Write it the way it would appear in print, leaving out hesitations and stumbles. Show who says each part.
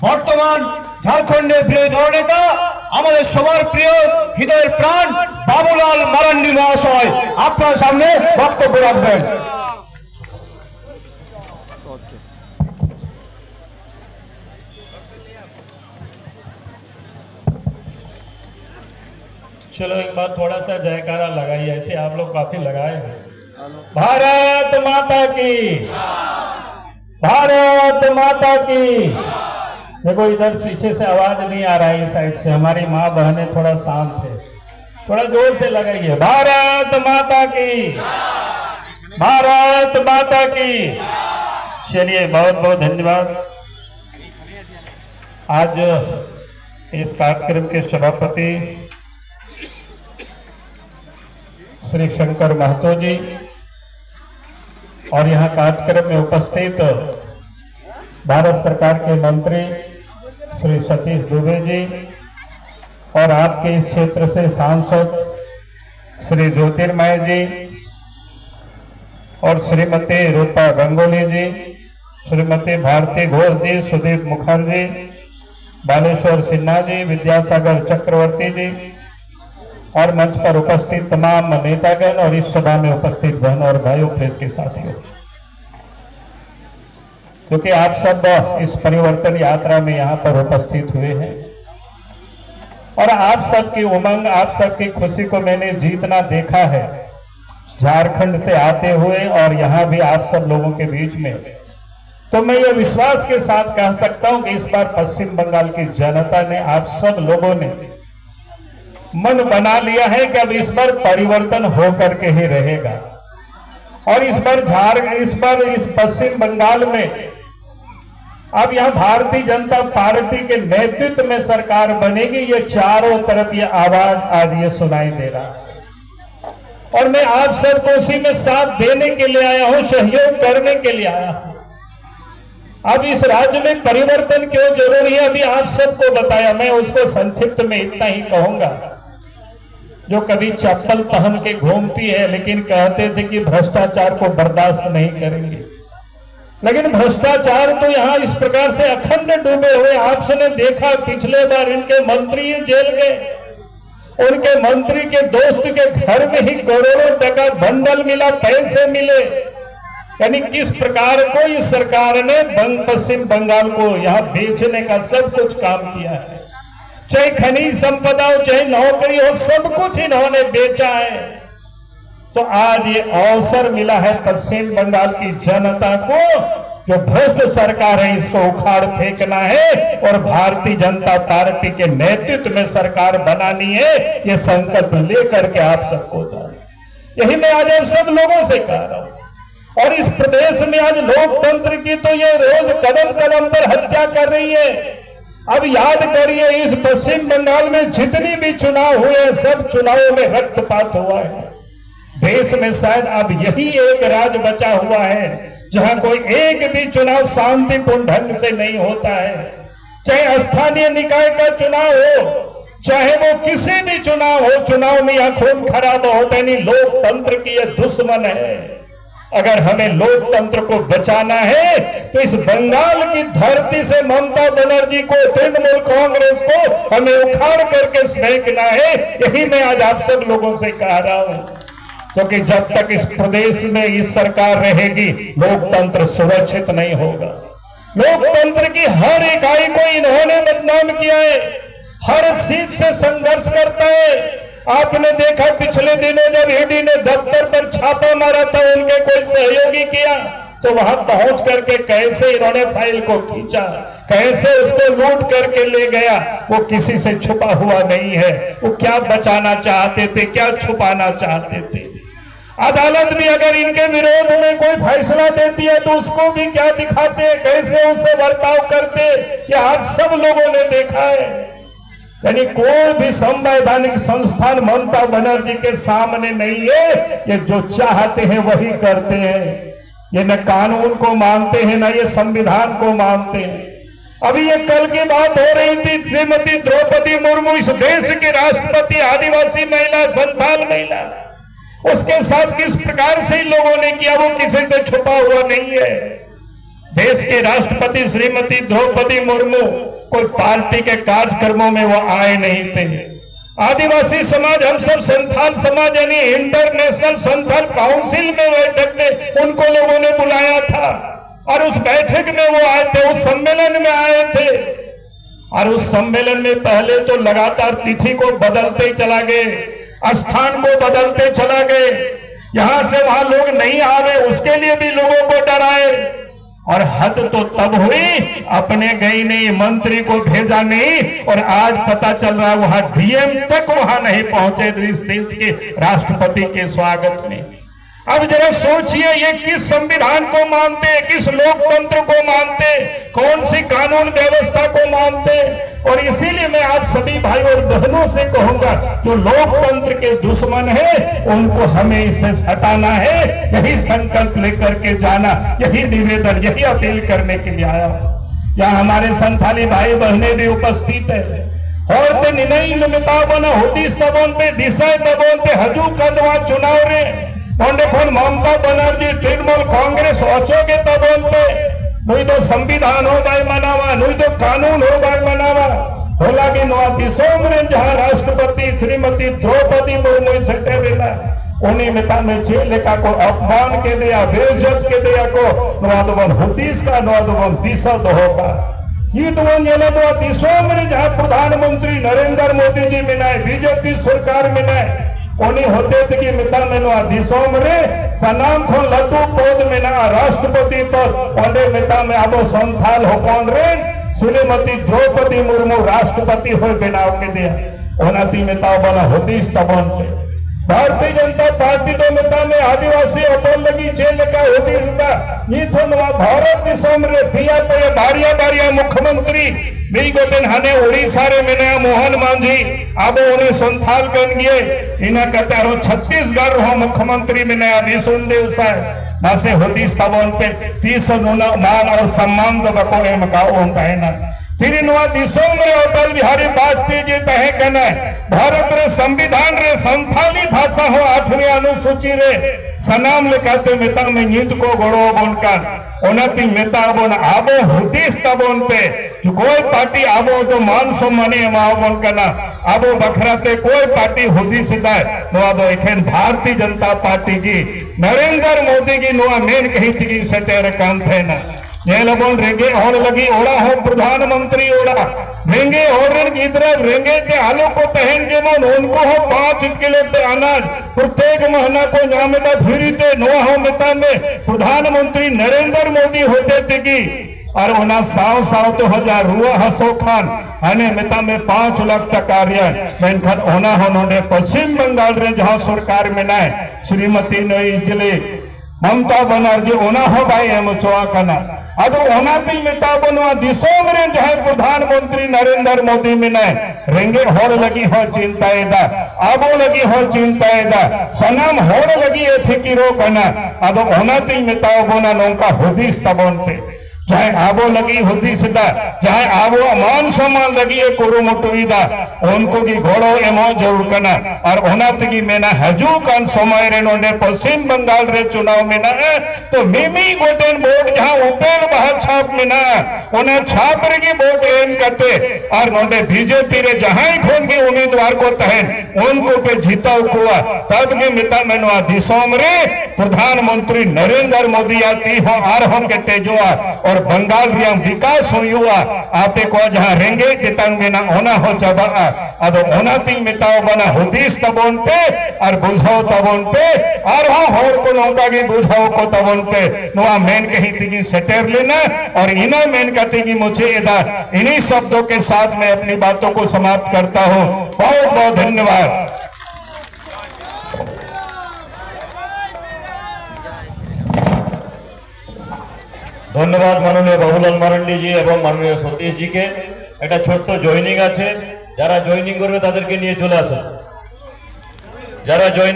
Speaker 1: বর্তমান ঝাড়খণ্ডের বিরোধী দলনেতা আমাদের সবার প্রিয় হৃদয়ের প্রাণ বাবুলাল মারান্ডি মহাশয় আপনার সামনে বক্তব্য রাখবেন।
Speaker 2: चलो एक बार थोड़ा सा जयकारा लगाइए, ऐसे आप लोग काफी लगाए हैं। भारत माता की, भारत माता की। देखो इधर पीछे से आवाज नहीं आ रहा है, इस साइड से हमारी माँ बहनें थोड़ा शांत है, थोड़ा जोर से लगाइए। भारत माता की, भारत माता की। चलिए बहुत बहुत धन्यवाद। आज इस कार्यक्रम के सभापति श्री शंकर महतो जी और यहाँ कार्यक्रम में उपस्थित भारत सरकार के मंत्री श्री सतीश दुबे जी और आपके इस क्षेत्र से सांसद श्री ज्योतिर्मय जी और श्रीमती रूपा गंगोली जी, श्रीमती भारती घोष जी, सुदीप मुखर्जी, बालेश्वर सिन्हा जी, विद्यासागर चक्रवर्ती जी और मंच पर उपस्थित तमाम नेतागण और इस सभा में उपस्थित बहनों और भाइयों प्रेस के साथियों, क्योंकि आप सब इस परिवर्तन यात्रा में यहाँ पर उपस्थित हुए हैं और आप सबकी उमंग, आप सबकी खुशी को मैंने जीतना देखा है झारखंड से आते हुए और यहाँ भी आप सब लोगों के बीच में। तो मैं ये विश्वास के साथ कह सकता हूँ कि इस बार पश्चिम बंगाल की जनता ने, आप सब लोगों ने मन बना लिया है कि अब इस बार परिवर्तन हो करके ही रहेगा और इस बार इस पश्चिम बंगाल में अब यहाँ भारतीय जनता पार्टी के नेतृत्व में सरकार बनेगी। ये चारों तरफ ये आवाज आज ये सुनाई दे रहा है और मैं आप सबको उसी में साथ देने के लिए आया हूँ, सहयोग करने के लिए आया हूँ। अब इस राज्य में परिवर्तन क्यों जरूरी है अभी आप सबको बताया, मैं उसको संक्षिप्त में इतना ही कहूंगा। जो कभी चप्पल पहन के घूमती है लेकिन कहते थे कि भ्रष्टाचार को बर्दाश्त नहीं करेंगे, लेकिन भ्रष्टाचार तो यहाँ इस प्रकार से अखंड डूबे हुए। आपने देखा पिछले बार इनके मंत्री जेल गए, उनके मंत्री के दोस्त के घर में ही करोड़ों टका बंडल मिला, पैसे मिले। यानी किस प्रकार को इस सरकार ने पश्चिम बंगाल को यहाँ बेचने का सब कुछ काम किया है। चाहे खनिज संपदा हो, चाहे नौकरी हो, सब कुछ इन्होंने बेचा है। तो आज ये अवसर मिला है पश्चिम बंगाल की जनता को, जो भ्रष्ट सरकार है इसको उखाड़ फेंकना है और भारतीय जनता पार्टी के नेतृत्व में सरकार बनानी है। ये संकल्प लेकर के आप सबको जाए, यही मैं आज आप सब लोगों से कह रहा हूं। और इस प्रदेश में आज लोकतंत्र की तो ये रोज कदम कदम पर हत्या कर रही है। अब याद करिए इस पश्चिम बंगाल में जितनी भी चुनाव हुए, सब चुनावों में रक्तपात हुआ है। देश में शायद अब यही एक राज्य बचा हुआ है जहां कोई एक भी चुनाव शांतिपूर्ण ढंग से नहीं होता है। चाहे स्थानीय निकाय का चुनाव हो, चाहे वो किसी भी चुनाव हो, चुनाव में यह खून खराब होता नहीं। लोकतंत्र की यह दुश्मन है। अगर हमें लोकतंत्र को बचाना है तो इस बंगाल की धरती से ममता बनर्जी को, तृणमूल कांग्रेस को हमें उखाड़ करके फेंकना है। यही मैं आज आप सब लोगों से कह रहा हूं, क्योंकि जब तक इस प्रदेश में इस सरकार रहेगी लोकतंत्र सुरक्षित नहीं होगा। लोकतंत्र की हर इकाई को इन्होंने बदनाम किया है, हर सीट से संघर्ष करता है। आपने देखा पिछले दिनों जब ईडी ने दफ्तर पर छापा मारा था, उनके कोई सहयोगी किया तो वहां पहुंच करके कैसे इन्होंने फाइल को खींचा, कैसे उसको लूट करके ले गया। वो किसी से छुपा हुआ नहीं है। वो क्या बचाना चाहते थे, क्या छुपाना चाहते थे। अदालत भी अगर इनके विरोध में कोई फैसला देती है तो उसको भी क्या दिखाते, कैसे उससे बर्ताव करते, यह आप सब लोगों ने देखा है। यानी कोई भी संवैधानिक संस्थान ममता बनर्जी के सामने नहीं है। ये जो चाहते हैं वही करते हैं। ये न कानून को मानते हैं, न ये संविधान को मानते हैं। अभी ये कल की बात हो रही थी, श्रीमती द्रौपदी मुर्मू इस देश की राष्ट्रपति, आदिवासी महिला, संथाल महिला, उसके साथ किस प्रकार से लोगों ने किया वो किसी से छुपा हुआ नहीं है। देश के राष्ट्रपति श्रीमती द्रौपदी मुर्मू कोई पार्टी के कार्यक्रमों में वो आए नहीं थे। आदिवासी समाज, हम सब संथाल समाज यानी इंटरनेशनल संथाल काउंसिल में बैठक में उनको लोगों ने बुलाया था और उस बैठक में वो आए थे, उस सम्मेलन में आए थे। और उस सम्मेलन में पहले तो लगातार तिथि को बदलते चला गए, स्थान को बदलते चला गए, यहां से वहां लोग नहीं आवे उसके लिए भी लोगों को डराए। और हद तो तब हुई, अपने गई नहीं, मंत्री को भेजा नहीं, और आज पता चल रहा है वहां डीएम तक वहां नहीं पहुंचे इस देश के राष्ट्रपति के स्वागत में। अब जरा सोचिए, ये किस संविधान को मानते, किस लोकतंत्र को मानते, कौन सी कानून व्यवस्था को मानते। और इसीलिए मैं आप सभी भाई और बहनों से कहूंगा, जो लोकतंत्र के दुश्मन है उनको हमें इससे हटाना है। यही संकल्प लेकर के जाना, यही निवेदन, यही अपील करने के लिए आया। यहाँ हमारे संथाली भाई बहने भी उपस्थित है। और निर्णय मिता बना होती स्तबों पे दिशा तबों पे हजू कदवा चुनाव रे ममता बनर्जी तृणमूल कांग्रेस ओचोगे तबों पे नहीं तो संविधान हो गए मनावा, नहीं तो कानून हो गए मनावा। होलागी नवा दिशों में जहां राष्ट्रपति श्रीमती द्रौपदी मुर्मू सेटेला उन्हीं मिता में चेलिका को अपमान के दिया, बेइज्जत के दिया को नवादवन हुतीस का नवादवन दिशा होगा। ये तो दिशों में जहां प्रधानमंत्री नरेंद्र मोदी जी मिनाए, बीजेपी सरकार मिनाए उन्हीं होते थे कि मिता में दिशों में सनाम खो लड्डू पद में ना राष्ट्रपति पद ओंडे मिता में आबो संथाल हो कौन रे श्रीमती द्रौपदी मुर्मू राष्ट्रपति हो बनाव के दिया ओनाती मिता बना होतीस तबन पे। भारतीय जनता पार्टी तो मिता में आदिवासी अपोल लगी जेल का होती ये तो भारत दिशा में पिया पे बारिया बारिया मुख्यमंत्री भी गोटेन हने उड़ीसा रे में मोहन मांझी अब उन्हें संथाल बन गए इन्हें कहते छत्तीसगढ़ हो मुख्यमंत्री में नया विष्णु देव साहब मासे होती स्तवन पे 30 मान और सम्मान तो बको एम का ओम कहना फिर नवा दिशों में अटल बिहारी वाजपेयी जी तहे कहना भारत रे संविधान रे संथाली भाषा हो 8वीं अनुसूची रे सनाम लेकाते मिता में नींद को गड़ो बनकर ओनती मिता बन आबो हुतीस तबन पे जो कोई पार्टी आबो तो मान सम्मानी माओ बन करना आबो बखराते कोई पार्टी हुदी सिदाय नवा दो एखेन भारतीय जनता पार्टी की नरेंद्र मोदी की नुआ मेन कही थी सतेर काम थे ना ये लोगों रेंगे और लगी ओड़ा हो प्रधानमंत्री ओड़ा रेंगे और रेंगे के आलू को तहन के मन उनको हो 5 किलो अनाज प्रत्येक महीना को नामेदा फिरी थे नोआ हो मिता में प्रधानमंत्री नरेंद्र मोदी होते थे की और उना साव साव तो हजार रुआ हसो खान अने मिता में 5 लाख टका मेनखान ओना हो नोडे पश्चिम बंगाल रे जहां सरकार में नाय श्रीमती नई जिले ममता बनर्जी ओना हो भाई एम चोआ कना अब ओना भी मिता बनवा दिशों में जहां प्रधानमंत्री नरेंद्र मोदी में ने रेंगे होड़ लगी हो चिंताएदा आबो लगी हो चिंताएदा सनाम होड़ लगी एथिकिरो कना अब ओना भी मिता बना नौका हुदीस तबन पे चाहे आबो लगी होती सीधा चाहे आबो मान सम्मान लगी है कुरुमुटुईदा उनको की घोड़ो एमो जरूर करना और ओना तगी मेना हजू कान समय रे नोंडे पश्चिम बंगाल रे चुनाव में ना तो मिमी गोटेन वोट जहां उपेल बाहर छाप में ना उन्हें छाप रे की वोट एम करते और नोंडे बीजेपी रे जहां ही खोन के उम्मीदवार को तहन उनको पे जीता हुआ तब के मिता मेनवा दिशों रे प्रधानमंत्री नरेंद्र मोदी आती हो आर हम के तेजोआ और बंगाल रिया विकास हुआ आपे को जहां रेंगे कितंग में ना होना हो चबा अदो होना ती मिताओ बना हुदीस तबोन पे और बुझाओ तबोन पे और हां होर को नौका की बुझाओ को तबोन पे नोआ मेन कही तिगी सेटेर लेना और इना मेन कहते कि मुझे इदा इन्हीं शब्दों के साथ मैं अपनी बातों को समाप्त करता हूं। बहुत बहुत धन्यवाद।
Speaker 1: धन्यवाद माननीय बाबूलाल मारांडी जी एवं माननीय सतीश जी के एक छोट्ट जॉइनिंग आछे जारा जॉइनिंग करबे तादेरके निये चले आसुन जारा जॉइनिंग